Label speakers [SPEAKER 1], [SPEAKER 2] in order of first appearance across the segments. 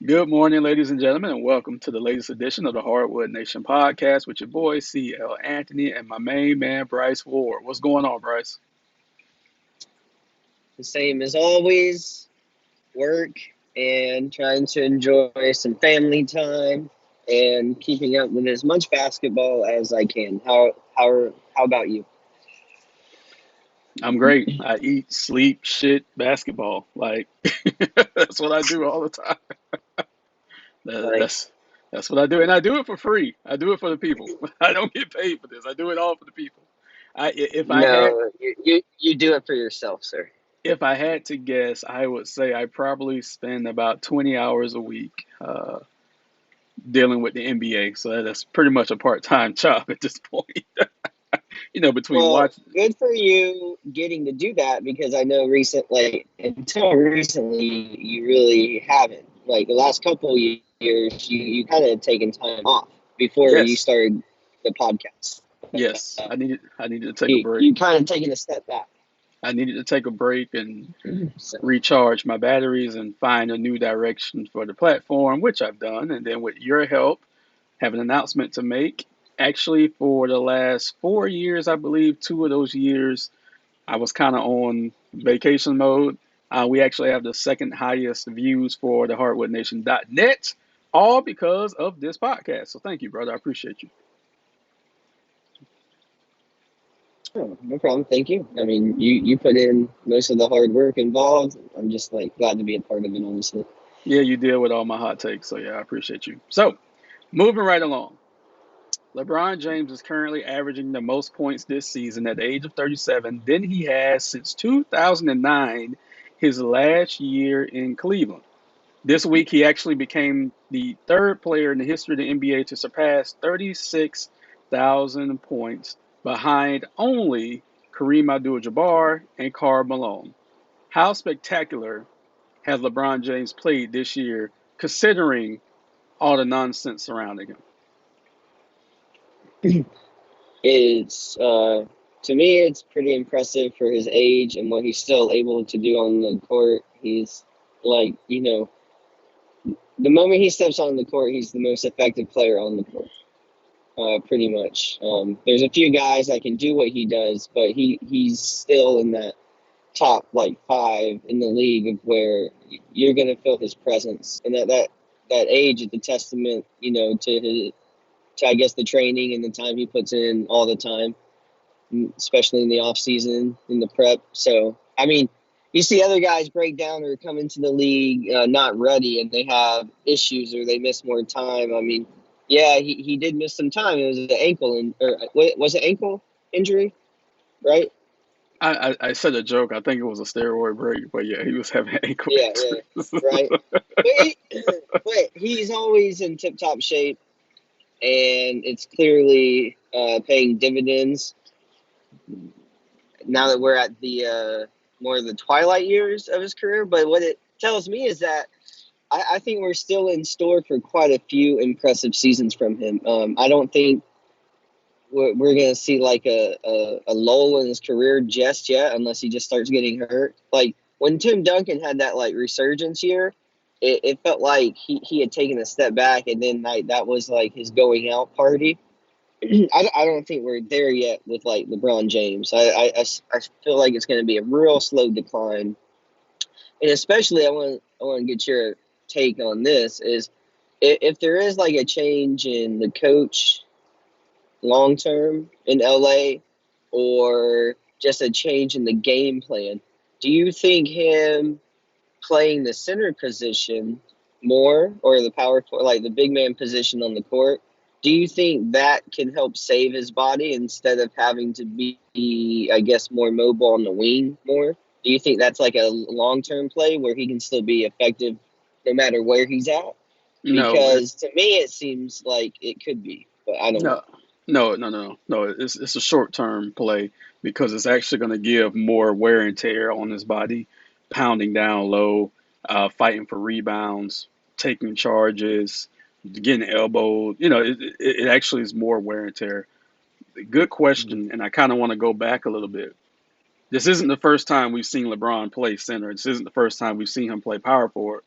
[SPEAKER 1] Good morning, ladies and gentlemen, and welcome to the latest edition of the Hardwood Nation podcast with your boy CL Anthony and my main man Bryce Ward. What's going on, Bryce?
[SPEAKER 2] The same as always, work and trying to enjoy some family time and keeping up with as much basketball as I can. How about you?
[SPEAKER 1] I'm great. I eat, sleep, shit, basketball. Like that's what I do all the time. That-
[SPEAKER 2] Nice.
[SPEAKER 1] That's that's what I do, and I do it for free. I do it for the people. I don't get paid for this. I do it all for the people. If I had
[SPEAKER 2] No, you do it for yourself, sir.
[SPEAKER 1] if I had to guess, I would say I probably spend about 20 hours a week dealing with the NBA. So that's pretty much a part-time job at this point. Between
[SPEAKER 2] Well,
[SPEAKER 1] watching.
[SPEAKER 2] good for you getting to do that because I know recently, until recently, you really haven't. Like the last couple years, you kind of taken time off before you
[SPEAKER 1] Yes,
[SPEAKER 2] started the podcast.
[SPEAKER 1] yes. I needed to take a break.
[SPEAKER 2] You kind of taking a step back.
[SPEAKER 1] I needed to take a break and
[SPEAKER 2] So,
[SPEAKER 1] recharge my batteries and find a new direction for the platform, which I've done. And then with your help, have an announcement to make. Actually, for the last 4 years, I believe 2 of those years, I was kind of on vacation mode. We actually have the second highest views for the hardwoodnation.net, all because of this podcast. So thank you, brother. I appreciate you.
[SPEAKER 2] oh, no problem. Thank you. I mean, you put in most of the hard work involved. I'm just like glad to be a part of it, honestly.
[SPEAKER 1] Yeah, you deal with all my hot takes. So yeah, I appreciate you. So moving right along. LeBron James is currently averaging the most points this season at the age of 37 than he has since 2009, his last year in Cleveland. This week, he actually became the third player in the history of the NBA to surpass 36,000 points, behind only Kareem Abdul-Jabbar and Karl Malone. How spectacular has LeBron James played this year, considering all the nonsense surrounding him?
[SPEAKER 2] It's to me, it's pretty impressive for his age and what he's still able to do on the court. He's like, the moment he steps on the court, he's the most effective player on the court. Pretty much. There's a few guys that can do what he does, but he's still in that top like five in the league of where you're gonna feel his presence, and that age is a testament, to I guess the training and the time he puts in all the time, especially in the off season in the prep. So I mean, you see other guys break down or come into the league not ready, and they have issues or they miss more time. I mean, yeah, he did miss some time. It was an ankle or was it ankle injury, right?
[SPEAKER 1] I said a joke. I think it was a steroid break, but yeah, he was having ankle
[SPEAKER 2] Yeah,
[SPEAKER 1] injuries.
[SPEAKER 2] right. But, but he's always in tip top shape, and it's clearly paying dividends now that we're at the more of the twilight years of his career. But what it tells me is that I think we're still in store for quite a few impressive seasons from him. I don't think we're going to see like a lull in his career just yet, unless he just starts getting hurt. Like when Tim Duncan had that like resurgence year, it felt like he had taken a step back, and then like that was like his going out party. I don't think we're there yet with like LeBron James. I feel like it's going to be a real slow decline, and especially I want to get your take on this is if there is like a change in the coach long term in LA, or just a change in the game plan. Do you think him playing the center position more, or the power forward, like the big man position on the court? Do you think that can help save his body instead of having to be, I guess, more mobile on the wing more? Do you think that's like a long term play where he can still be effective no matter where he's at?
[SPEAKER 1] No,
[SPEAKER 2] Because to me, it seems like it could be, but I don't know.
[SPEAKER 1] no, no. It's a short term play because it's actually going to give more wear and tear on his body, pounding down low, fighting for rebounds, taking charges, getting elbowed. It actually is more wear and tear. Good question, and I kind of want to go back a little bit. This isn't the first time we've seen LeBron play center. This isn't the first time we've seen him play power forward.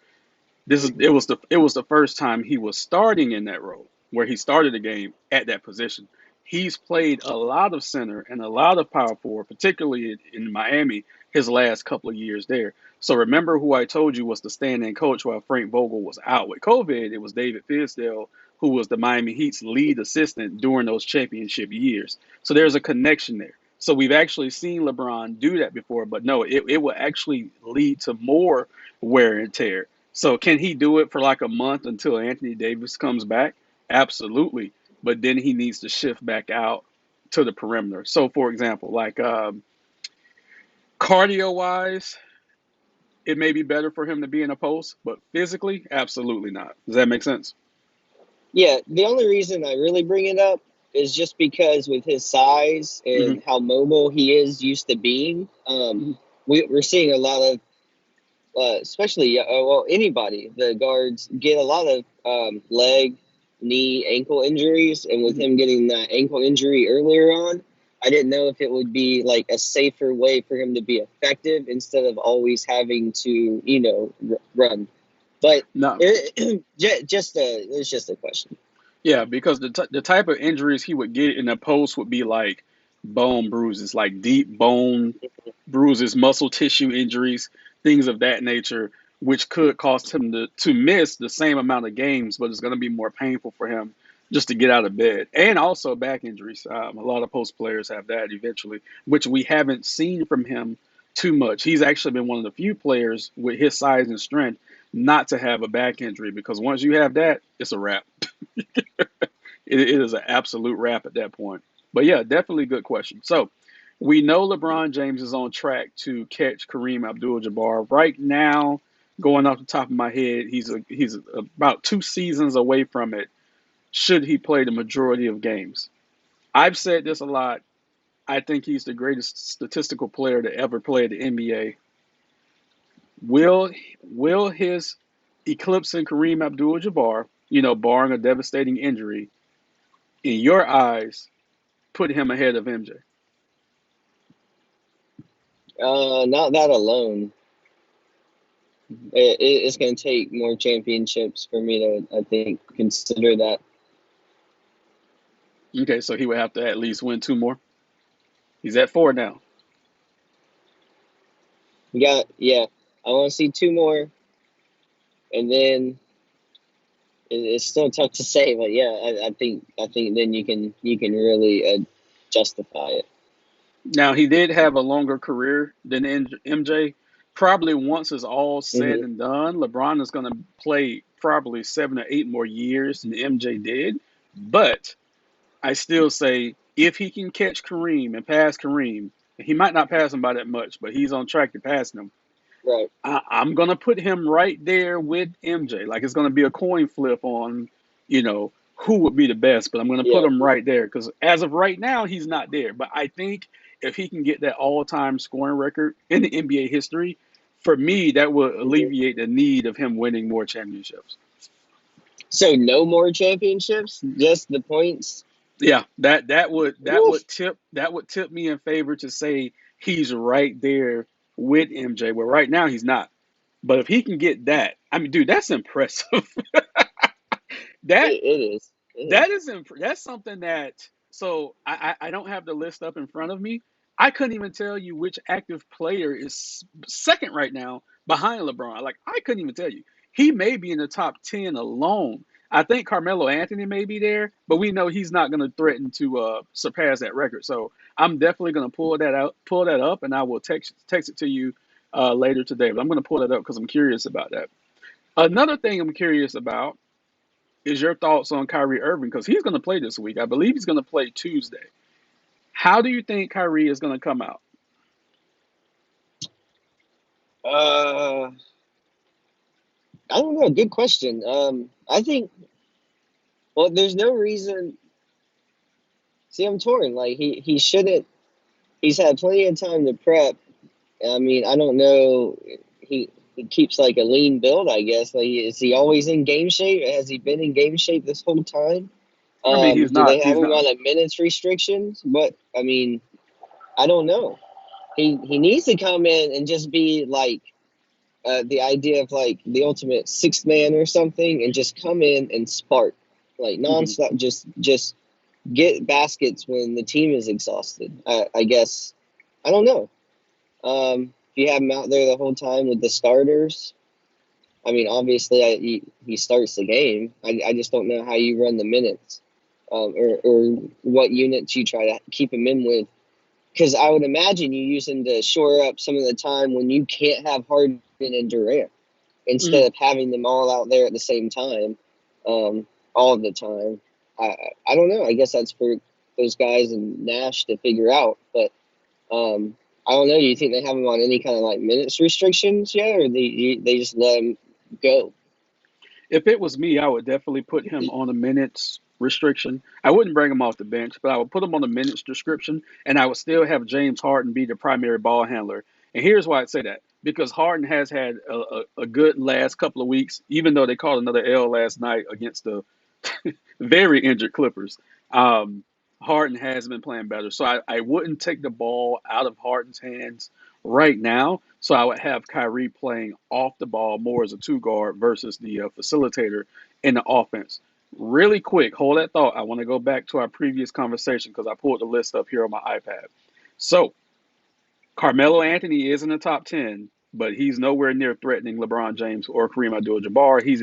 [SPEAKER 1] It was the first time he was starting in that role where he started the game at that position. He's played a lot of center and a lot of power forward, particularly in Miami his last couple of years there. So remember who I told you was the stand-in coach while Frank Vogel was out with COVID. It was David Fisdale, who was the Miami Heat's lead assistant during those championship years. So there's a connection there. So we've actually seen LeBron do that before, but no, it will actually lead to more wear and tear. So can he do it for like a month until Anthony Davis comes back? Absolutely. But then he needs to shift back out to the perimeter. So for example, like cardio wise, it may be better for him to be in a post, but physically, absolutely not. Does that make sense?
[SPEAKER 2] Yeah, the only reason I really bring it up is just because with his size
[SPEAKER 1] Hmm.
[SPEAKER 2] and how mobile he is used to being,
[SPEAKER 1] Hmm.
[SPEAKER 2] we're seeing a lot of, especially, well, anybody, the guards get a lot of leg, knee, ankle injuries. And with
[SPEAKER 1] Hmm.
[SPEAKER 2] him getting that ankle injury earlier on, I didn't know if it would be like a safer way for him to be effective instead of always having to, run. But
[SPEAKER 1] No.
[SPEAKER 2] it's just a question.
[SPEAKER 1] Yeah, because the type of injuries he would get in a post would be like bone bruises, like deep bone bruises, muscle tissue injuries, things of that nature, which could cost him to miss the same amount of games, but it's going to be more painful for him just to get out of bed. And also back injuries. A lot of post players have that eventually, which we haven't seen from him too much. He's actually been one of the few players with his size and strength not to have a back injury because once you have that, it's a wrap. It is an absolute wrap at that point. But yeah, definitely good question. So we know LeBron James is on track to catch Kareem Abdul-Jabbar right now. Going off the top of my head, he's about 2 seasons away from it. Should he play the majority of games? I've said this a lot. I think he's the greatest statistical player to ever play the NBA. Will will his eclipsing Kareem Abdul-Jabbar, barring a devastating injury, in your eyes, put him ahead of MJ?
[SPEAKER 2] Not that alone. It's going to take more championships for me to, I think, consider that.
[SPEAKER 1] Okay, so he would have to at least win two more. He's at four now.
[SPEAKER 2] Yeah, I want to see two more, and then it's still tough to say, but yeah, I think then you can really justify it.
[SPEAKER 1] Now he did have a longer career than MJ. Probably once it's all said
[SPEAKER 2] Hmm.
[SPEAKER 1] and done, LeBron is going to play probably 7 or 8 more years than MJ did. But I still say if he can catch Kareem and pass Kareem, he might not pass him by that much, but he's on track to passing him.
[SPEAKER 2] Right.
[SPEAKER 1] I'm gonna put him right there with MJ. Like it's gonna be a coin flip on, who would be the best. But I'm gonna put
[SPEAKER 2] Yeah.
[SPEAKER 1] him right there because as of right now, he's not there. But I think if he can get that all-time scoring record in the NBA history, for me, that would
[SPEAKER 2] Hmm.
[SPEAKER 1] alleviate the need of him winning more championships.
[SPEAKER 2] So no more championships, just the points.
[SPEAKER 1] Yeah, that
[SPEAKER 2] Oof.
[SPEAKER 1] would tip me in favor to say he's right there with MJ. Where right now he's not. But if he can get that, I mean, dude, that's impressive. that
[SPEAKER 2] It is. It
[SPEAKER 1] that
[SPEAKER 2] is.
[SPEAKER 1] is that's something that so I don't have the list up in front of me. I couldn't even tell you which active player is second right now behind LeBron. Like I couldn't even tell you. He may be in the top 10 alone. I think Carmelo Anthony may be there, but we know he's not going to threaten to surpass that record. So I'm definitely going to pull that up, and I will text it to you later today. But I'm going to pull that up because I'm curious about that. Another thing I'm curious about is your thoughts on Kyrie Irving because he's going to play this week. I believe he's going to play Tuesday. How do you think Kyrie is going to come out?
[SPEAKER 2] Uh, I don't know. Good question. I think. Well, there's no reason. See, I'm torn. Like he shouldn't. He's had plenty of time to prep. I mean, I don't know. He keeps like a lean build, I guess. Like, is he always in game shape? Has he been in game shape this whole time?
[SPEAKER 1] I mean, he's
[SPEAKER 2] Do
[SPEAKER 1] not.
[SPEAKER 2] they have
[SPEAKER 1] He's
[SPEAKER 2] him
[SPEAKER 1] not.
[SPEAKER 2] on a minutes restrictions? But I mean, I don't know. He needs to come in and just be like the idea of like the ultimate sixth man or something, and just come in and spark like
[SPEAKER 1] Hmm.
[SPEAKER 2] nonstop. Just get baskets when the team is exhausted. I guess I don't know. If you have him out there the whole time with the starters, I mean, obviously, he starts the game. I just don't know how you run the minutes, or what units you try to keep him in with. Because I would imagine you use him to shore up some of the time when you can't have Harden and Durant,
[SPEAKER 1] Hmm.
[SPEAKER 2] instead of having them all out there at the same time, um, all of the time. I don't know. I guess that's for those guys and Nash to figure out. But I don't know. Do you think they have him on any kind of like minutes restrictions yet, or they just let him go?
[SPEAKER 1] If it was me, I would definitely put him on a minutes restriction. I wouldn't bring him off the bench, but I would put him on a minutes restriction, and I would still have James Harden be the primary ball handler. And here's why I say that: because Harden has had a good last couple of weeks, even though they caught another L last night against the very injured Clippers. Um, Harden has been playing better, so I wouldn't take the ball out of Harden's hands right now. So I would have Kyrie playing off the ball more as a two guard versus the facilitator in the offense. Really quick, hold that thought. I want to go back to our previous conversation because I pulled the list up here on my iPad. So Carmelo Anthony is in the top 10, but he's nowhere near threatening LeBron James or Kareem Abdul-Jabbar. He's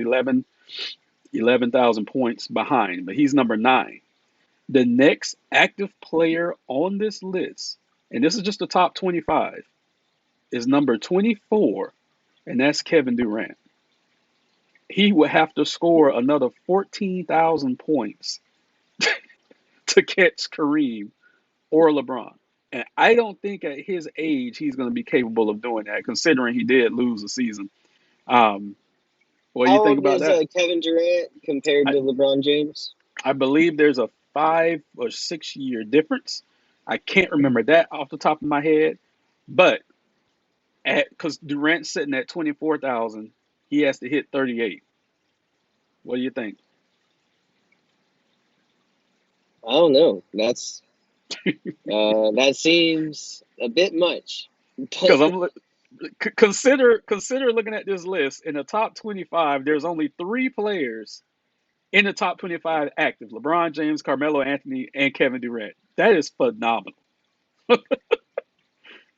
[SPEAKER 1] 11,000 points behind, but he's number 9. The next active player on this list, and this is just the top 25, is number 24, and that's Kevin Durant. He would have to score another 14,000 points to catch Kareem or LeBron. And I don't think at his age he's going to be capable of doing that, considering he did lose a season. Um, what do you
[SPEAKER 2] How
[SPEAKER 1] think
[SPEAKER 2] old
[SPEAKER 1] about
[SPEAKER 2] is
[SPEAKER 1] that?
[SPEAKER 2] Kevin Durant compared
[SPEAKER 1] I,
[SPEAKER 2] to LeBron James?
[SPEAKER 1] I believe there's a 5 or 6 year difference. I can't remember that off the top of my head, but at because Durant's sitting at 24,000, he has to hit 38. What do you think?
[SPEAKER 2] I don't know. That seems a bit much. But
[SPEAKER 1] Because consider looking at this list in the top 25. There's only 3 players in the top 25 active: LeBron James, Carmelo Anthony, and Kevin Durant. That is phenomenal.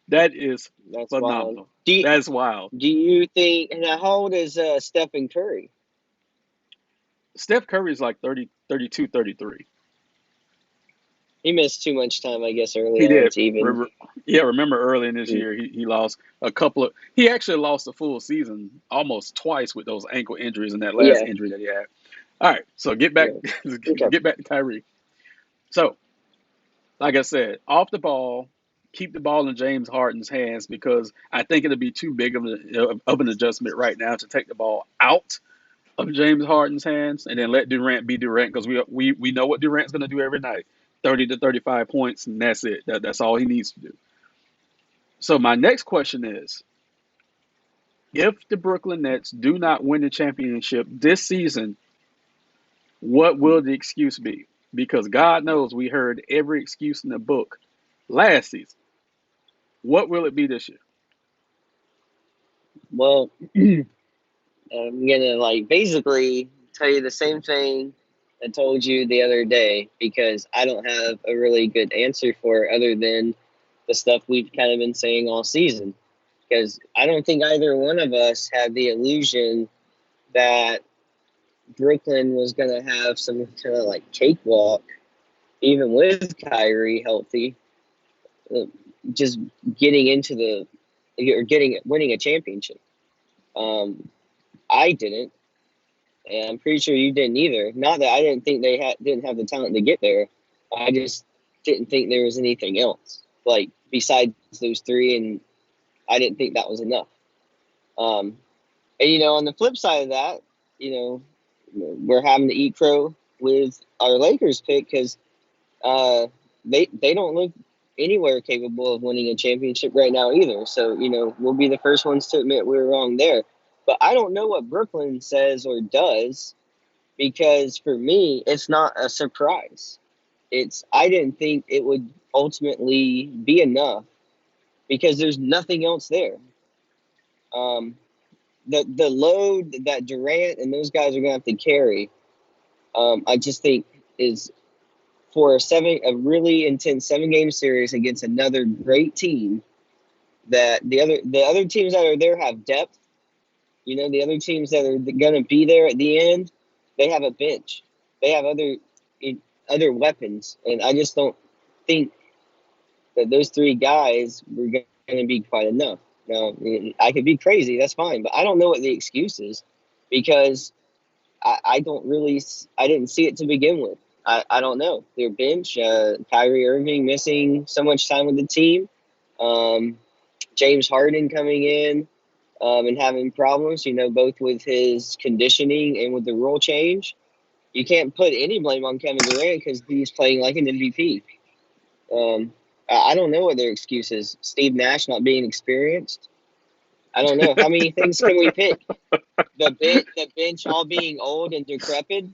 [SPEAKER 1] That is
[SPEAKER 2] that's wild.
[SPEAKER 1] phenomenal. That's wild.
[SPEAKER 2] Do you think? And how old is Stephen Curry?
[SPEAKER 1] Steph Curry is like 30, 32, 33.
[SPEAKER 2] He missed too much time, I guess, early
[SPEAKER 1] He
[SPEAKER 2] on
[SPEAKER 1] did.
[SPEAKER 2] to even.
[SPEAKER 1] Yeah, remember early in this year, he lost a couple of. He actually lost a full season almost twice with those ankle injuries and that last
[SPEAKER 2] Yeah.
[SPEAKER 1] injury that he had. All right, so get back,
[SPEAKER 2] Yeah. Okay.
[SPEAKER 1] get back to Kyrie. So, like I said, off the ball, keep the ball in James Harden's hands because I think it'll be too big of an adjustment right now to take the ball out of James Harden's hands and then let Durant be Durant because we know what Durant's going to do every night: 30 to 35 points, and that's it. That's all he needs to do. So my next question is, if the Brooklyn Nets do not win the championship this season, what will the excuse be? Because God knows we heard every excuse in the book last season. What will it be this year?
[SPEAKER 2] Well, I'm gonna like basically tell you the same thing I told you the other day, because I don't have a really good answer for it other than the stuff we've kind of been saying all season. Because I don't think either one of us had the illusion that Brooklyn was gonna have some kind of like cakewalk, even with Kyrie healthy, uh, just getting into the or getting winning a championship. Um, I didn't. And I'm pretty sure you didn't either. Not that I didn't think didn't have the talent to get there. I just didn't think there was anything else like besides those three, and I didn't think that was enough. Um, and on the flip side of that, you know, we're having to eat crow with our Lakers pick because they don't look anywhere capable of winning a championship right now either. So we'll be the first ones to admit we were wrong there. But I don't know what Brooklyn says or does, because for me, it's not a surprise. I didn't think it would ultimately be enough because there's nothing else there. Um, the load that Durant and those guys are going to have to carry, I just think is for a really intense 7 game series against another great team. That the other teams that are there have depth. The other teams that are going to be there at the end, they have a bench. They have other weapons, and I just don't think that those 3 guys were going to be quite enough. Now, I could be crazy, that's fine, but I don't know what the excuse is because I didn't see it to begin with. I don't know. Their bench, Kyrie Irving missing so much time with the team, um, James Harden coming in and having problems, both with his conditioning and with the rule change. You can't put any blame on Kevin Durant because he's playing like an MVP. Um, I don't know what their excuse is. Steve Nash not being experienced. I don't know. How many things can we pick? The bench all being old and decrepit.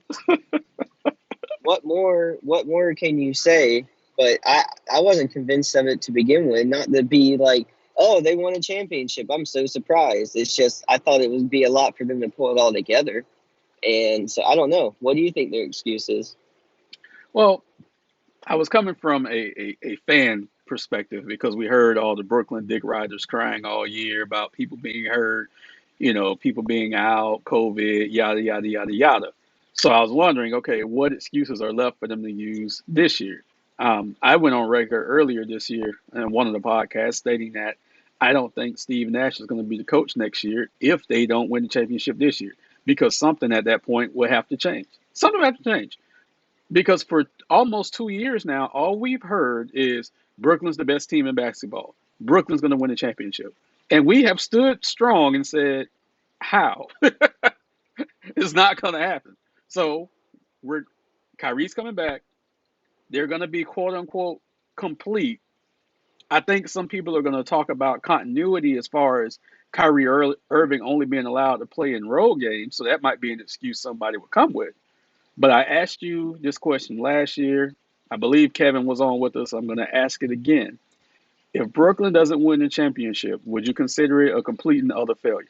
[SPEAKER 2] What more can you say? But I wasn't convinced of it to begin with. Not to be like, oh, they won a championship. I'm so surprised. It's just I thought it would be a lot for them to pull it all together. And so I don't know. What do you think their excuse is?
[SPEAKER 1] Well, I was coming from a fan perspective because we heard all the Brooklyn Dick Riders crying all year about people being hurt, people being out, COVID, yada, yada, yada, yada. So I was wondering, okay, what excuses are left for them to use this year? I went on record earlier this year in one of the podcasts stating that I don't think Steve Nash is going to be the coach next year if they don't win the championship this year because something at that point will have to change. Something will have to change because for almost 2 years now, all we've heard is Brooklyn's the best team in basketball. Brooklyn's going to win the championship. And we have stood strong and said, how? It's not going to happen. So we're Kyrie's coming back. They're going to be quote unquote complete. I think some people are going to talk about continuity as far as Irving only being allowed to play in road games. So that might be an excuse somebody would come with. But I asked you this question last year. I believe Kevin was on with us. I'm going to ask it again. If Brooklyn doesn't win the championship, would you consider it a complete and utter failure?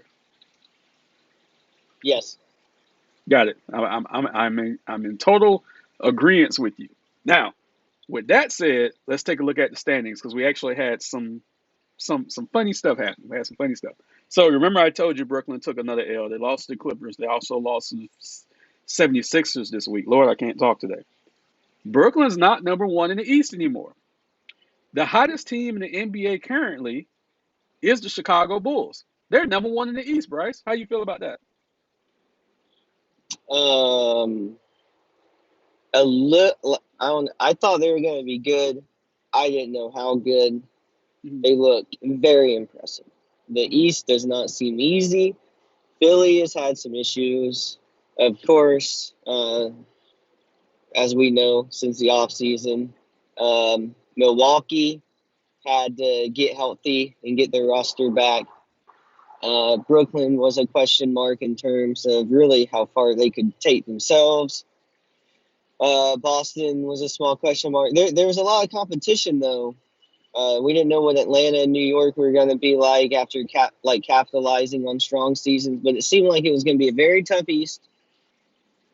[SPEAKER 2] Yes.
[SPEAKER 1] Got it. I'm in total agreement with you. Now, with that said, let's take a look at the standings because we actually had some funny stuff happen. We had some funny stuff. So remember I told you Brooklyn took another L. They lost to the Clippers. They also lost to the 76ers this week. Lord, I can't talk today. Brooklyn's not number one in the East anymore. The hottest team in the NBA currently is the Chicago Bulls. They're number one in the East, Bryce. How you feel about that?
[SPEAKER 2] Um, a little. I don't. I thought they were going to be good. I didn't know how good.
[SPEAKER 1] Mhm.
[SPEAKER 2] They look very impressive. The East does not seem easy. Philly has had some issues, of course, as we know since the offseason. Milwaukee had to get healthy and get their roster back. Brooklyn was a question mark in terms of really how far they could take themselves. Boston was a small question mark. There was a lot of competition, though. We didn't know what Atlanta and New York were going to be like after capitalizing on strong seasons, but it seemed like it was going to be a very tough East.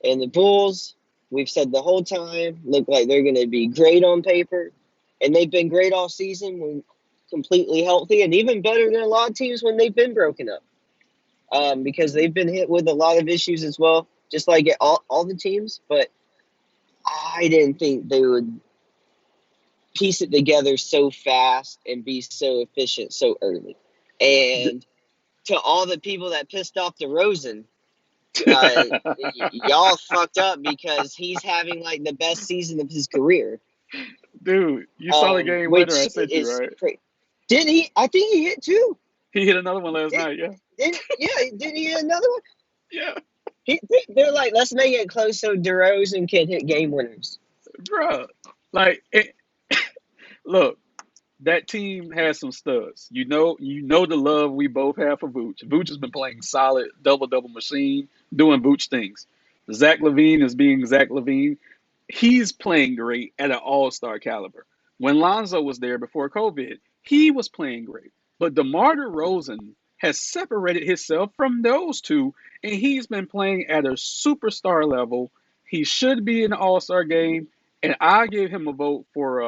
[SPEAKER 2] And the Bulls, we've said the whole time, look like they're going to be great on paper, and they've been great all season when completely healthy, and even better than a lot of teams when they've been broken up. Because they've been hit with a lot of issues as well, just like all the teams. But I didn't think they would piece it together so fast and be so efficient so early. And to all the people that pissed off DeRozan, uh, y'all fucked up because he's having like the best season of his career.
[SPEAKER 1] Dude, you saw the game winner I
[SPEAKER 2] Which
[SPEAKER 1] sent you,
[SPEAKER 2] is
[SPEAKER 1] right?
[SPEAKER 2] crazy. Didn't he? I think he hit two.
[SPEAKER 1] He hit another one last
[SPEAKER 2] Did,
[SPEAKER 1] night, yeah.
[SPEAKER 2] yeah, didn't he hit another one?
[SPEAKER 1] Yeah,
[SPEAKER 2] They're like, let's make it close so DeRozan can hit game winners.
[SPEAKER 1] bro. Like, look, that team has some studs. You know the love we both have for Vooch. Vooch has been playing solid double double machine, doing Vooch things. Zach Levine is being Zach Levine. He's playing great at an all-star caliber. When Lonzo was there before COVID, he was playing great. But DeMar DeRozan has separated himself from those two, and he's been playing at a superstar level. He should be in the All Star game, and I give him a vote for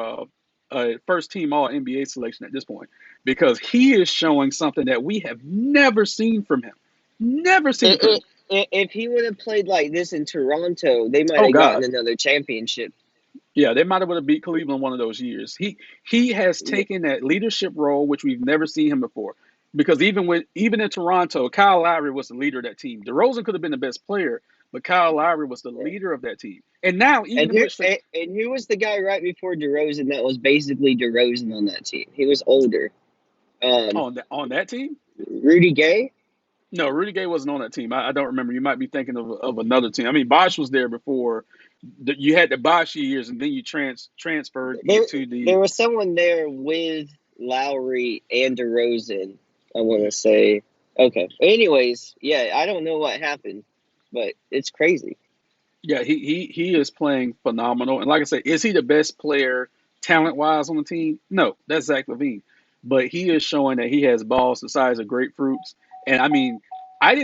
[SPEAKER 1] a first team All NBA selection at this point because he is showing something that we have never seen from him. Never seen from him.
[SPEAKER 2] If he would have played like this in Toronto, they might
[SPEAKER 1] Oh
[SPEAKER 2] have gotten
[SPEAKER 1] God.
[SPEAKER 2] another championship.
[SPEAKER 1] Yeah, they might have would have beat Cleveland one of those years. He has taken that leadership role which we've never seen him before. Because even in Toronto, Kyle Lowry was the leader of that team. DeRozan could have been the best player, but Kyle Lowry was the leader of that team. And now
[SPEAKER 2] And
[SPEAKER 1] even with
[SPEAKER 2] who was the guy right before DeRozan that was basically DeRozan on that team? He was older. Um,
[SPEAKER 1] on that team,
[SPEAKER 2] Rudy Gay.
[SPEAKER 1] no, Rudy Gay wasn't on that team. I don't remember. You might be thinking of another team. I mean, Bosh was there before. You had the Bosh years, and then you transferred
[SPEAKER 2] There,
[SPEAKER 1] into
[SPEAKER 2] there
[SPEAKER 1] the.
[SPEAKER 2] was someone there with Lowry and DeRozan. I want to say. Okay. Anyways, yeah, I don't know what happened, but it's crazy.
[SPEAKER 1] Yeah, he is playing phenomenal. And like I said, is he the best player talent wise on the team? No, that's Zach LaVine. But he is showing that he has balls the size of grapefruits. And I mean, I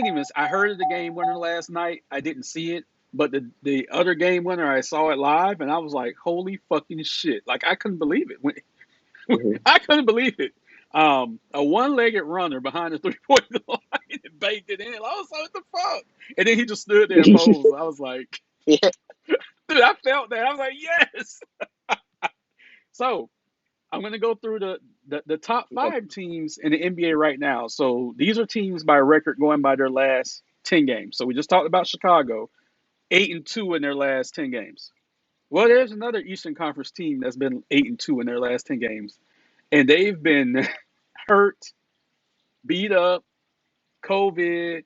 [SPEAKER 1] heard of the game winner last night. I didn't see it, but the other game winner I saw it live, and I was like, holy fucking shit! Like I couldn't believe it.
[SPEAKER 2] Hmm.
[SPEAKER 1] I couldn't believe it. A one-legged runner behind the three-point line and baked it in. I was like, what the fuck? And then he just stood there and posed. I was like.
[SPEAKER 2] Yeah.
[SPEAKER 1] Dude, I felt that. I was like, yes. So I'm going to go through the top five teams in the NBA right now. So these are teams by record going by their last 10 games. So we just talked about Chicago, 8-2 in their last 10 games. Well, there's another Eastern Conference team that's been 8-2 in their last 10 games. And they've been hurt, beat up, COVID,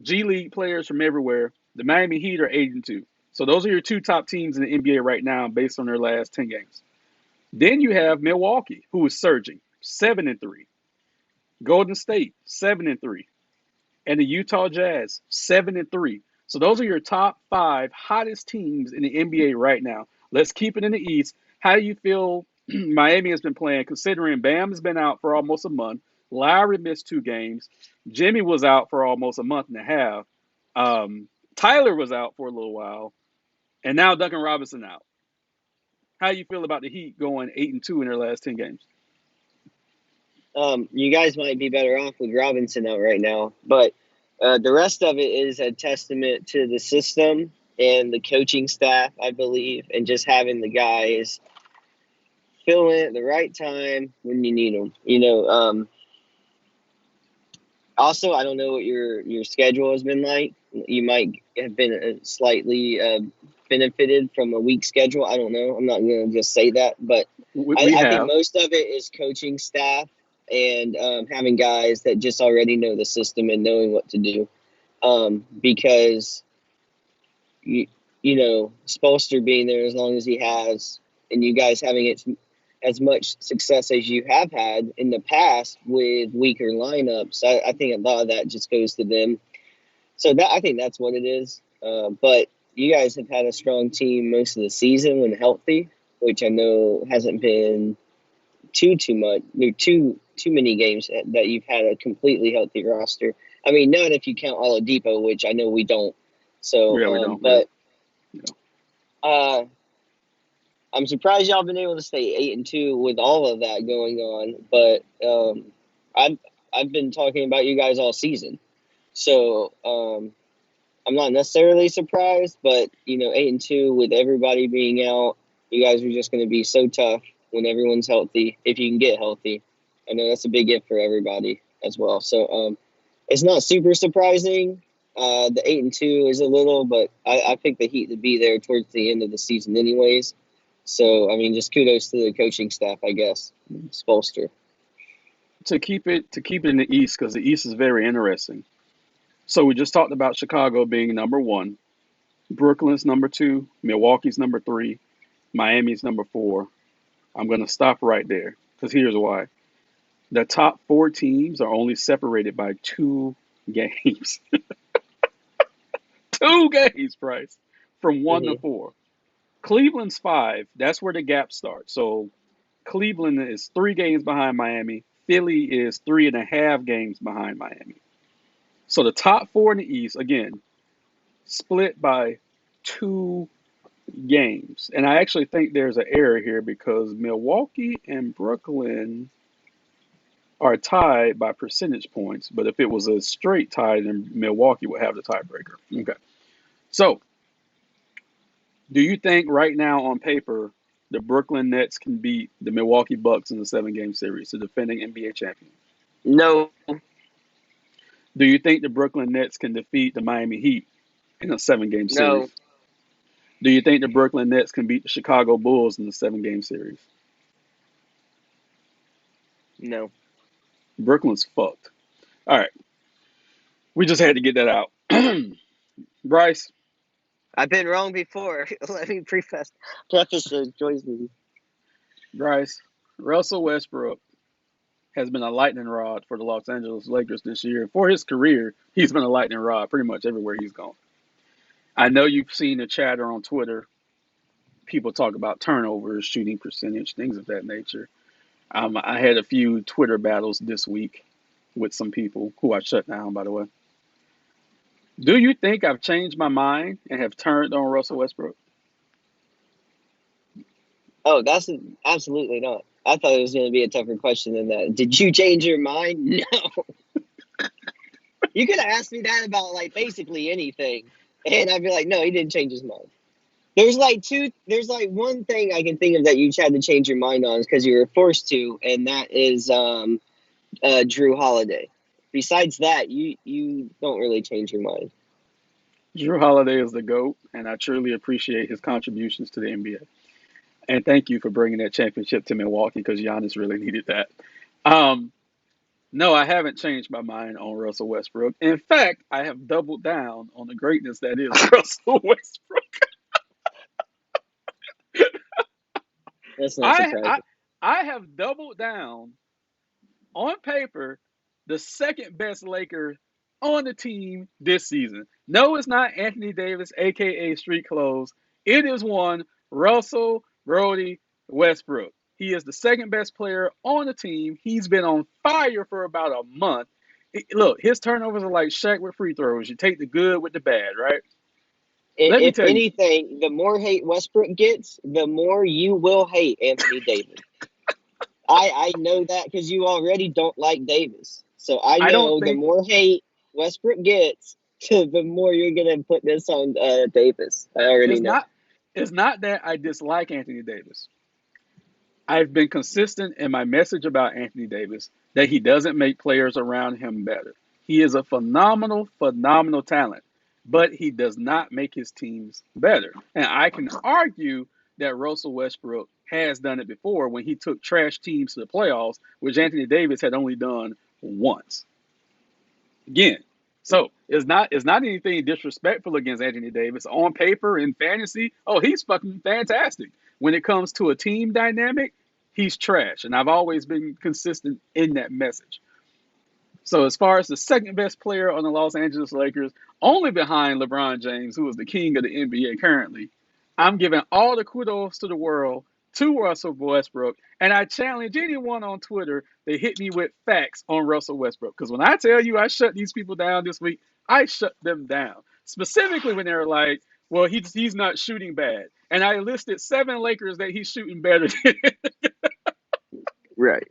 [SPEAKER 1] G League players from everywhere. The Miami Heat are 8-2. So those are your two top teams in the NBA right now based on their last 10 games. Then you have Milwaukee, who is surging, 7-3. Golden State, 7-3. And the Utah Jazz, 7-3. So those are your top five hottest teams in the NBA right now. Let's keep it in the East. How do you feel Miami has been playing, considering Bam has been out for almost a month? Lowry missed 2 games. Jimmy was out for almost a month and a half. Tyler was out for a little while. And now Duncan Robinson out. How do you feel about the Heat going 8-2 in their last 10 games?
[SPEAKER 2] You guys might be better off with Robinson out right now, but the rest of it is a testament to the system and the coaching staff, I believe, and just having the guys fill in at the right time when you need them. Also, I don't know what your schedule has been like. You might have been slightly benefited from a weak schedule. I don't know. I'm not going to just say that, but
[SPEAKER 1] We
[SPEAKER 2] I think
[SPEAKER 1] have.
[SPEAKER 2] most of it is coaching staff and having guys that just already know the system and knowing what to do. Because Spolster being there as long as he has, and you guys having it as much success as you have had in the past with weaker lineups, I think a lot of that just goes to them. So I think that's what it is. But you guys have had a strong team most of the season when healthy, which I know hasn't been too much. There too many games that you've had a completely healthy roster. I mean, not if you count Oladipo, which I know we don't. So,
[SPEAKER 1] Yeah, we don't. Yeah.
[SPEAKER 2] but
[SPEAKER 1] Yeah.
[SPEAKER 2] uh, I'm surprised y'all been able to stay 8-2 with all of that going on. But I've been talking about you guys all season, so I'm not necessarily surprised. But 8-2 with everybody being out, you guys are just going to be so tough when everyone's healthy. If you can get healthy, I know that's a big if for everybody as well. So it's not super surprising. The 8-2 is a little, but I picked the Heat to be there towards the end of the season, anyways. So I mean, just kudos to the coaching staff, I guess. Spolster.
[SPEAKER 1] To keep it in the East because the East is very interesting. So we just talked about Chicago being number one, Brooklyn's number two, Milwaukee's number three, Miami's number four. I'm going to stop right there because here's why. The top four teams are only separated by 2 games. 2 games, Price, from one to
[SPEAKER 2] Hmm.
[SPEAKER 1] four. Cleveland's five. That's where the gap starts. So Cleveland is 3 games behind Miami, Philly is 3.5 games behind Miami. So the top four in the East, again, split by 2 games. And I actually think there's an error here because Milwaukee and Brooklyn are tied by percentage points. But if it was a straight tie, then Milwaukee would have the tiebreaker. Okay. So do you think right now on paper the Brooklyn Nets can beat the Milwaukee Bucks in the 7 game series, the defending NBA champion?
[SPEAKER 2] No,
[SPEAKER 1] Do you think the Brooklyn Nets can defeat the Miami Heat in a 7 game
[SPEAKER 2] no,
[SPEAKER 1] series? Do you think the Brooklyn Nets can beat the Chicago Bulls in the 7 game series?
[SPEAKER 2] no.
[SPEAKER 1] Brooklyn's fucked. All right. We just had to get that out. Bryce,
[SPEAKER 2] I've been wrong before. Let me preface the choice with you.
[SPEAKER 1] Bryce, Russell Westbrook has been a lightning rod for the Los Angeles Lakers this year. For his career, he's been a lightning rod pretty much everywhere he's gone. I know you've seen the chatter on Twitter. People talk about turnovers, shooting percentage, things of that nature. I had a few Twitter battles this week with some people who I shut down, by the way. Do you think I've changed my mind and have turned on Russell Westbrook?
[SPEAKER 2] Oh, that's absolutely not. I thought it was going to be a tougher question than that. Did you change your mind? No. You could have asked me that about like basically anything, and I'd be like, no, he didn't change his mind. There's like one thing I can think of that you had to change your mind on because you were forced to, and that is Drew Holiday. Besides that, you don't really change your mind.
[SPEAKER 1] Drew Holiday is the GOAT, and I truly appreciate his contributions to the NBA. And thank you for bringing that championship to Milwaukee because Giannis really needed that. Um, no, I haven't changed my mind on Russell Westbrook. In fact, I have doubled down on the greatness that is Russell Westbrook.
[SPEAKER 2] That's not
[SPEAKER 1] I, I
[SPEAKER 2] surprising.
[SPEAKER 1] I have doubled down on paper the second best Laker on the team this season. No, it's not Anthony Davis, aka Street Clothes. It is one Russell Brody Westbrook. He is the second best player on the team. He's been on fire for about a month. Look, his turnovers are like Shaq with free throws. You take the good with the bad, right? Let me
[SPEAKER 2] If
[SPEAKER 1] tell you,
[SPEAKER 2] anything, the more hate Westbrook gets, the more you will hate Anthony Davis. I know that because you already don't like Davis. So I
[SPEAKER 1] I don't
[SPEAKER 2] know the
[SPEAKER 1] think
[SPEAKER 2] more hate Westbrook gets, the more you're gonna put this on Davis. I already
[SPEAKER 1] it's
[SPEAKER 2] know.
[SPEAKER 1] not that I dislike Anthony Davis. I've been consistent in my message about Anthony Davis that he doesn't make players around him better. He is a phenomenal, phenomenal talent, but he does not make his teams better. And I can argue that Russell Westbrook has done it before when he took trash teams to the playoffs, which Anthony Davis had only done once. Again, so it's not anything disrespectful against Anthony Davis on paper in fantasy. Oh, he's fucking fantastic. When it comes to a team dynamic, he's trash, and I've always been consistent in that message. So as far as the second best player on the Los Angeles Lakers, only behind LeBron James, who is the king of the NBA currently, I'm giving all the kudos to the world to Russell Westbrook, and I challenge anyone on Twitter to hit me with facts on Russell Westbrook. Because when I tell you I shut these people down this week, I shut them down. Specifically when they're like, "Well, he's not shooting bad," and I listed 7 Lakers that he's shooting better than,
[SPEAKER 2] Right.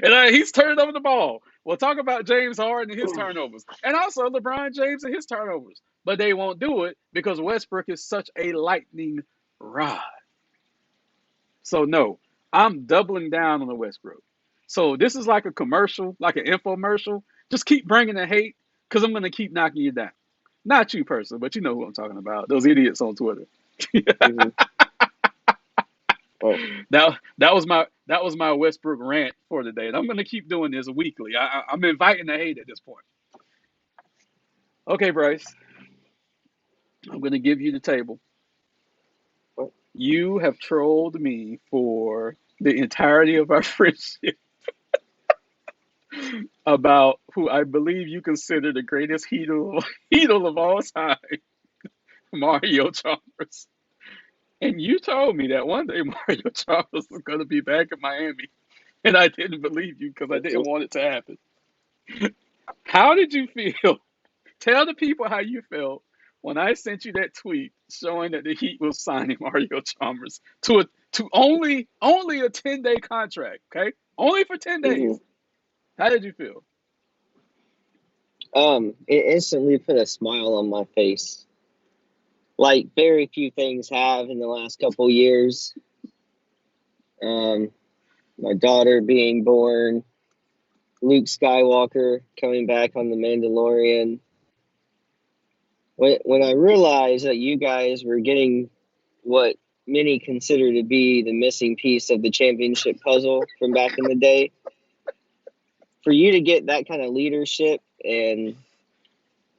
[SPEAKER 1] and he's turned over the ball. We'll talk about James Harden and his turnovers, and also LeBron James and his turnovers. But they won't do it because Westbrook is such a lightning rod. So no, I'm doubling down on the Westbrook. So this is like a commercial, like an infomercial. Just keep bringing the hate because I'm going to keep knocking you down. Not you personally, but you know who I'm talking about. Those idiots on Twitter.
[SPEAKER 2] Mm-hmm. Oh,
[SPEAKER 1] That was my Westbrook rant for the day, and I'm going to keep doing this weekly. I'm inviting the hate at this point. Okay, Bryce, I'm going to give you the table.
[SPEAKER 2] oh,
[SPEAKER 1] You have trolled me for the entirety of our friendship about who I believe you consider the greatest Heedle of all time, Mario Chalmers. And you told me that one day Mario Chalmers was going to be back in Miami. and I didn't believe you because I didn't want it to happen. How did you feel? Tell the people how you felt when I sent you that tweet showing that the Heat was signing Mario Chalmers to only a 10-day contract. Okay, only for 10 days.
[SPEAKER 2] Mhm.
[SPEAKER 1] How did you feel?
[SPEAKER 2] It instantly put a smile on my face. Like very few things have in the last couple years. Um, my daughter being born, Luke Skywalker coming back on the Mandalorian. When I realized that you guys were getting what many consider to be the missing piece of the championship puzzle from back in the day, for you to get that kind of leadership and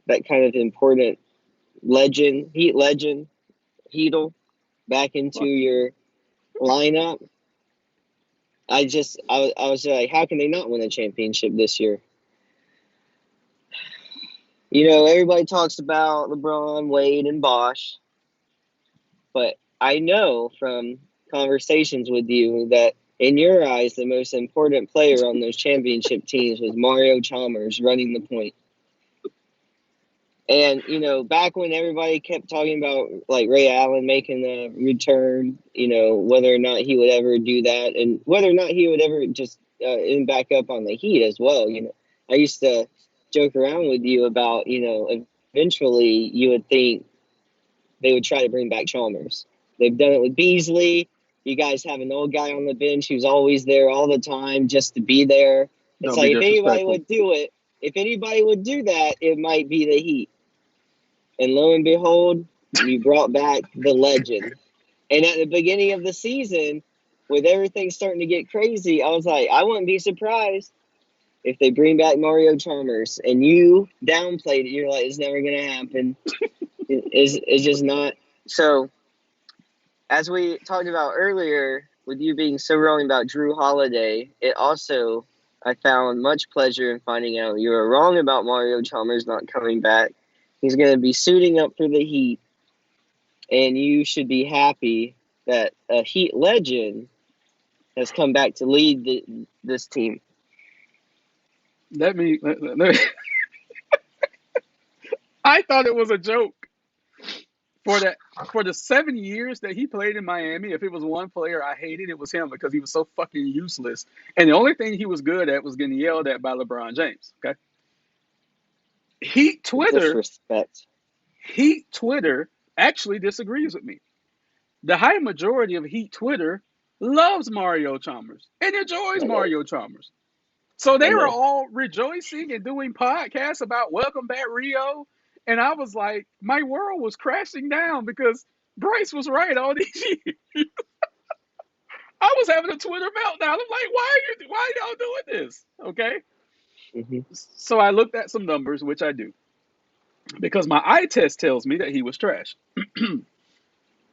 [SPEAKER 2] that kind of important legend, Heat legend, Heatle, back into
[SPEAKER 1] Fuck you.
[SPEAKER 2] your lineup, I was like, how can they not win a championship this year? You know, everybody talks about LeBron, Wade, and Bosh, but I know from conversations with you that in your eyes, the most important player on those championship teams was Mario Chalmers running the point. And, you know, back when everybody kept talking about like Ray Allen making a return, you know, whether or not he would ever do that and whether or not he would ever just end back up on the Heat as well. You know, I used to joke around with you about, you know, eventually you would think they would try to bring back Chalmers. They've done it with Beasley. You guys have an old guy on the bench who's always there all the time just to be there. It's
[SPEAKER 1] Don't be
[SPEAKER 2] like
[SPEAKER 1] disrespectful.
[SPEAKER 2] if anybody would do that, it might be the Heat. And lo and behold, you brought back the legend. And at the beginning of the season, with everything starting to get crazy, I was like, I wouldn't be surprised if they bring back Mario Chalmers. And you downplayed it. You're like, it's never going to happen. It's just not. So, as we talked about earlier, with you being so wrong about Drew Holiday, it also, I found much pleasure in finding out you were wrong about Mario Chalmers not coming back. He's going to be suiting up for the Heat, and you should be happy that a Heat legend has come back to lead this team.
[SPEAKER 1] I thought it was a joke for that for the 7 years that he played in Miami. If it was one player I hated, it was him because he was so fucking useless. And the only thing he was good at was getting yelled at by LeBron James. Okay, Heat Twitter,
[SPEAKER 2] Disrespect.
[SPEAKER 1] Heat Twitter actually disagrees with me. The high majority of Heat Twitter loves Mario Chalmers and enjoys
[SPEAKER 2] I know.
[SPEAKER 1] Mario Chalmers. So
[SPEAKER 2] I
[SPEAKER 1] they were
[SPEAKER 2] know.
[SPEAKER 1] all rejoicing and doing podcasts about Welcome Back Rio. And I was like, my world was crashing down because Bryce was right all these years. I was having a Twitter meltdown. I'm like, why are y'all doing this? Okay.
[SPEAKER 2] Hmm.
[SPEAKER 1] So I looked at some numbers, which I do, because my eye test tells me that he was trash.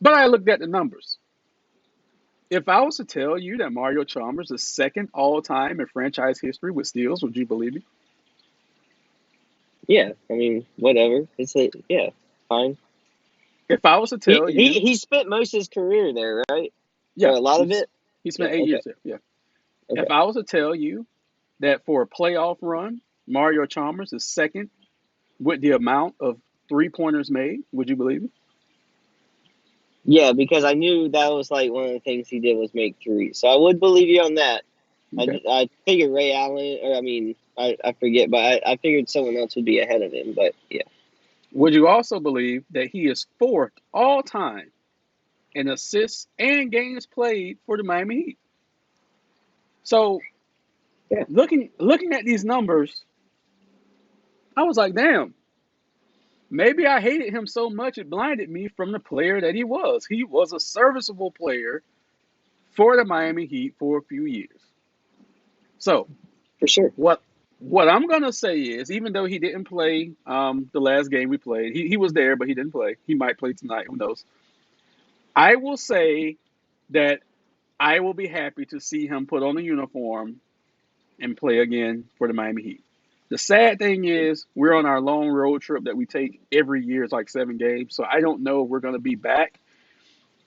[SPEAKER 1] But I looked at the numbers. If I was to tell you that Mario Chalmers is second all time in franchise history with steals, would you believe me?
[SPEAKER 2] Yeah, I mean, whatever. Yeah, fine.
[SPEAKER 1] If I was to
[SPEAKER 2] He
[SPEAKER 1] tell
[SPEAKER 2] he
[SPEAKER 1] you,
[SPEAKER 2] he spent most of his career there, right? Or
[SPEAKER 1] yeah,
[SPEAKER 2] a lot of it.
[SPEAKER 1] he
[SPEAKER 2] Yeah.
[SPEAKER 1] spent eight
[SPEAKER 2] Okay.
[SPEAKER 1] years there. Yeah. If
[SPEAKER 2] Okay.
[SPEAKER 1] I was to tell you that for a playoff run, Mario Chalmers is second with the amount of 3 pointers made, would you believe me?
[SPEAKER 2] Yeah, because I knew that was like one of the things he did was make threes. So I would believe you on that.
[SPEAKER 1] Okay.
[SPEAKER 2] I figured Ray Allen, or I mean, I forget, but I figured someone else would be ahead of him. But yeah.
[SPEAKER 1] Would you also believe that he is fourth all time in assists and games played for the Miami Heat? So
[SPEAKER 2] Yeah.
[SPEAKER 1] looking at these numbers, I was like, damn, maybe I hated him so much it blinded me from the player that he was. He was a serviceable player for the Miami Heat for a few years. So
[SPEAKER 2] For sure.
[SPEAKER 1] what what I'm gonna say is, even though he didn't play the last game we played, he was there, but he didn't play. He might play tonight. Who knows? I will say that I will be happy to see him put on a uniform and play again for the Miami Heat. The sad thing is, we're on our long road trip that we take every year. It's like 7 games. So I don't know if we're going to be back.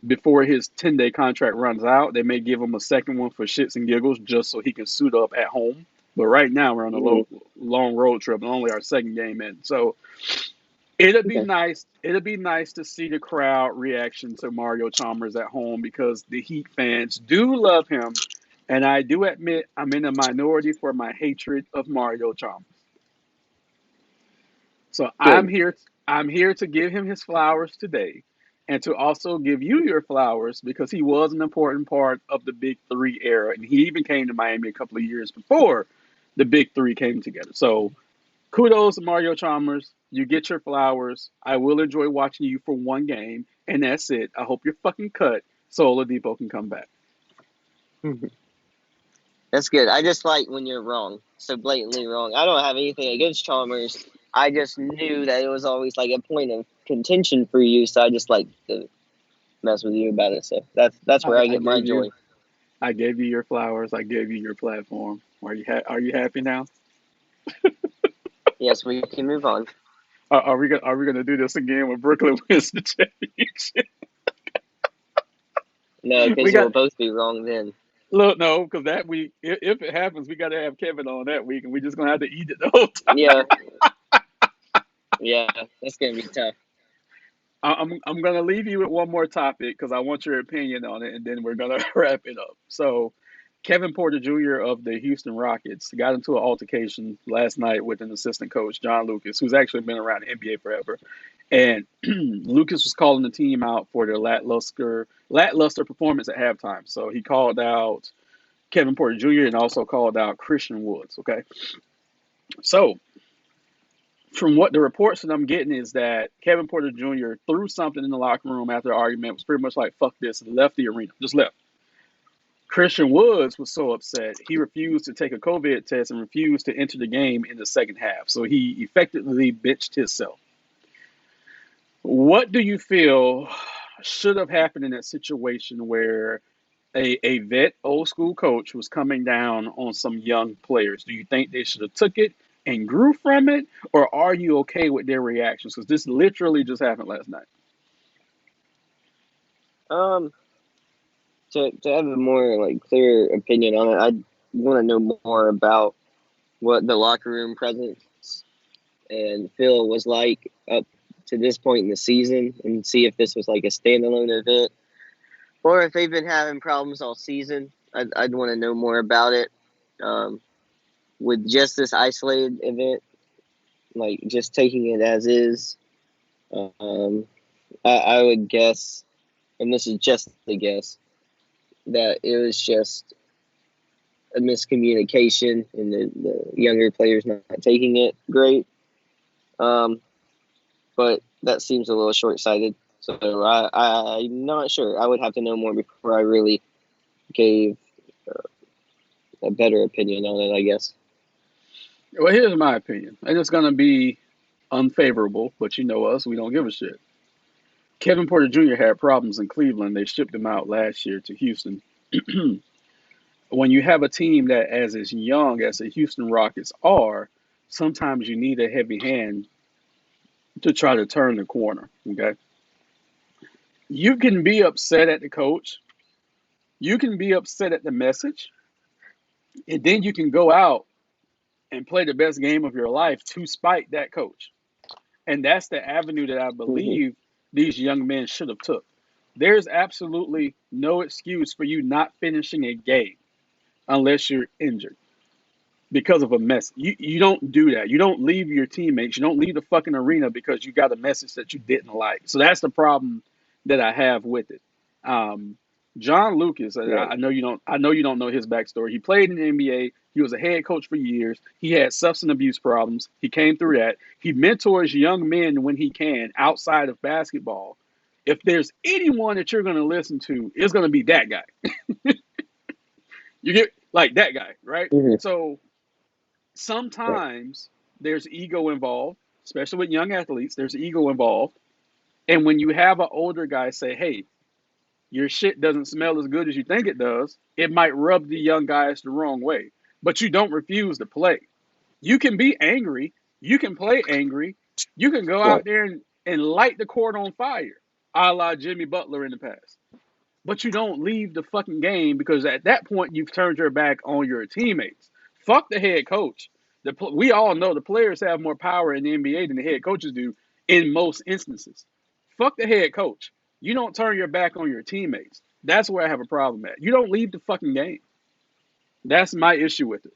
[SPEAKER 1] before his 10-day contract runs out. They may give him a second one for shits and giggles just so he can suit up at home. But right now we're on a
[SPEAKER 2] Hmm.
[SPEAKER 1] long road trip and only our second game in. So it'd be
[SPEAKER 2] Okay.
[SPEAKER 1] nice. It'd be nice to see the crowd reaction to Mario Chalmers at home because the Heat fans do love him, and I do admit I'm in a minority for my hatred of Mario Chalmers. So
[SPEAKER 2] Good.
[SPEAKER 1] I'm here to give him his flowers today, and to also give you your flowers because he was an important part of the Big Three era, and he even came to Miami a couple of years before the Big Three came together. So kudos to Mario Chalmers. You get your flowers. I will enjoy watching you for one game, and that's it. I hope you're fucking cut so Oladipo can come back.
[SPEAKER 2] That's good. I just like when you're wrong, so blatantly wrong. I don't have anything against Chalmers. I just knew that it was always like a point of contention for you, so I just like to mess with you about it. So that's where
[SPEAKER 1] I,
[SPEAKER 2] I
[SPEAKER 1] I
[SPEAKER 2] get my
[SPEAKER 1] gave you
[SPEAKER 2] joy.
[SPEAKER 1] I gave you your flowers. I gave you your platform. Are you happy now?
[SPEAKER 2] Yes, we can move on.
[SPEAKER 1] Are we gonna do this again when Brooklyn wins the championship?
[SPEAKER 2] No,
[SPEAKER 1] We
[SPEAKER 2] because
[SPEAKER 1] got
[SPEAKER 2] we'll both be wrong then.
[SPEAKER 1] look no because that week if it happens we got to have Kevin on that week and we're just gonna have to eat it the whole time.
[SPEAKER 2] Yeah, yeah, that's gonna be tough.
[SPEAKER 1] I'm gonna leave you with one more topic because I want your opinion on it and then we're gonna wrap it up. So Kevin Porter Jr. of the Houston Rockets got into an altercation last night with an assistant coach, John Lucas, who's actually been around the NBA forever. And Lucas was calling the team out for their lackluster performance at halftime. So he called out Kevin Porter Jr. and also called out Christian Woods. Okay, so from what the reports that I'm getting is that Kevin Porter Jr. threw something in the locker room after the argument. It was pretty much like "fuck this" and left the arena, just left. Christian Woods was so upset he refused to take a COVID test and refused to enter the game in the second half. So he effectively benched himself. What do you feel should have happened in that situation where a vet old school coach was coming down on some young players? Do you think they should have took it and grew from it, or are you okay with their reactions? Because this literally just happened last night.
[SPEAKER 2] Um, to have a more like clear opinion on it, I want to know more about what the locker room presence and Phil was like up to this point in the season, and see if this was like a standalone event or if they've been having problems all season. I'd want to know more about it. Um, with just this isolated event, like just taking it as is, um, I would guess, and this is just a guess, that it was just a miscommunication and the younger players not taking it great. Um, but that seems a little short sighted. So I'm not sure. I would have to know more before I really gave a better opinion on it, I guess.
[SPEAKER 1] Well, here's my opinion, and it's going to be unfavorable, but you know us, we don't give a shit. Kevin Porter Jr. had problems in Cleveland. They shipped him out last year to Houston. When you have a team that as young as the Houston Rockets are, sometimes you need a heavy hand to try to turn the corner. Okay, you can be upset at the coach, you can be upset at the message, and then you can go out and play the best game of your life to spite that coach. And that's the avenue that I
[SPEAKER 2] Hmm.
[SPEAKER 1] believe these young men should have took. There's absolutely no excuse for you not finishing a game unless you're injured because of a mess. You don't do that. You don't leave your teammates. You don't leave the fucking arena because you got a message that you didn't like. So that's the problem that I have with it. Um, John Lucas,
[SPEAKER 2] Right.
[SPEAKER 1] I know you don't. I know you don't know his backstory. He played in the NBA. He was a head coach for years. He had substance abuse problems. He came through that. He mentors young men when he can outside of basketball. If there's anyone that you're going to listen to, it's going to be that guy. You get like that guy, right?
[SPEAKER 2] Hmm.
[SPEAKER 1] So
[SPEAKER 2] Right.
[SPEAKER 1] sometimes there's ego involved, especially with young athletes. There's ego involved, and when you have an older guy say, "Hey, your shit doesn't smell as good as you think it does," it might rub the young guys the wrong way. But you don't refuse to play. You can be angry. You can play angry. You can go
[SPEAKER 2] Right.
[SPEAKER 1] out there and light the court on fire, a la Jimmy Butler in the past. but you don't leave the fucking game because at that point you've turned your back on your teammates. Fuck the head coach. We all know the players have more power in the NBA than the head coaches do in most instances. Fuck the head coach. You don't turn your back on your teammates. That's where I have a problem at. You don't leave the fucking game. That's my issue with it.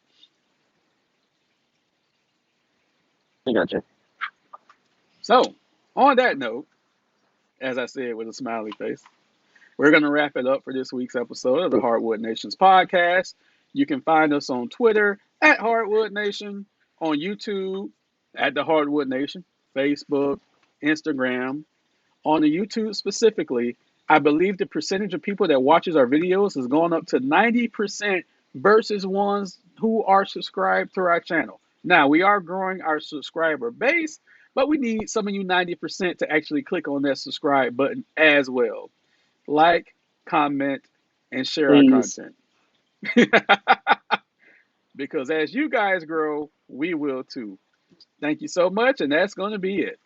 [SPEAKER 2] I gotcha.
[SPEAKER 1] So, on that note, as I said with a smiley face, we're going to wrap it up for this week's episode of the Hardwood Nations podcast. You can find us on Twitter at Hardwood Nation, on YouTube at the Hardwood Nation, Facebook, Instagram. On the YouTube specifically, I believe the percentage of people that watches our videos has gone up to 90% versus ones who are subscribed to our channel. Now, we are growing our subscriber base, but we need some of you 90% to actually click on that subscribe button as well. Like, comment, and share our
[SPEAKER 2] Please.
[SPEAKER 1] content. Because as you guys grow, we will too. Thank you so much, and that's going to be it.